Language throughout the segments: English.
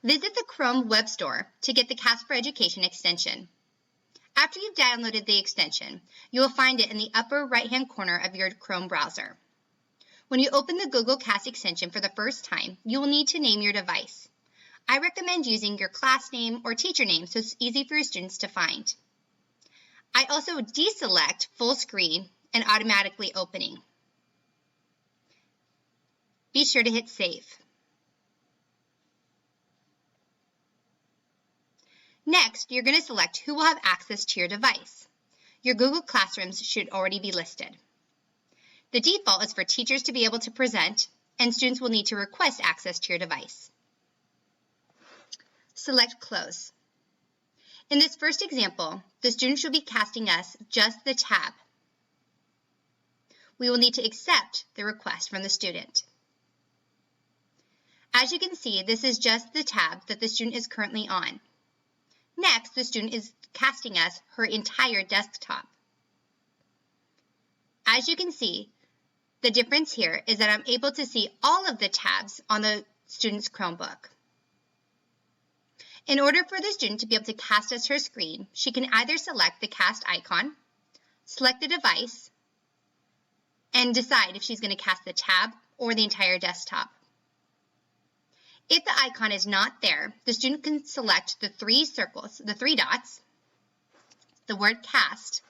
Visit the Chrome Web Store to get the Cast for Education extension. After you've downloaded the extension, you will find it in the upper right-hand corner of your Chrome browser. When you open the Google Cast extension for the first time, you will need to name your device. I recommend using your class name or teacher name so it's easy for your students to find. I also deselect full screen and automatically opening. Be sure to hit save. Next, you're going to select who will have access to your device. Your Google Classrooms should already be listed. The default is for teachers to be able to present, and students will need to request access to your device. Select Close. In this first example, the student should be casting us just the tab. We will need to accept the request from the student. As you can see, this is just the tab that the student is currently on. Next, the student is casting us her entire desktop. As you can see, the difference here is that I'm able to see all of the tabs on the student's Chromebook. In order for the student to be able to cast us her screen, she can either select the cast icon, select the device, and decide if she's going to cast the tab or the entire desktop. If the icon is not there, the student can select the three circles, the three dots, the word cast,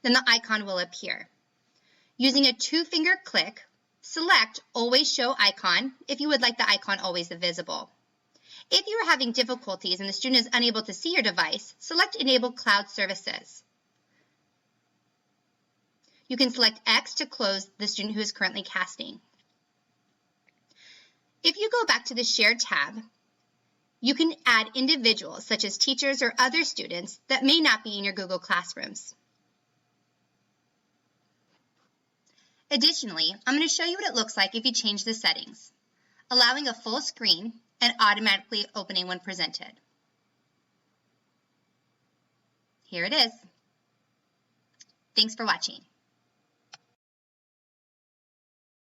then the icon will appear. Using a two-finger click, select Always Show Icon if you would like the icon always visible. If you are having difficulties and the student is unable to see your device, select Enable Cloud Services. You can select X to close the student who is currently casting. If you go back to the Share tab, you can add individuals such as teachers or other students that may not be in your Google Classrooms. Additionally, I'm going to show you what it looks like if you change the settings, allowing a full screen and automatically opening when presented. Here it is. Thanks for watching.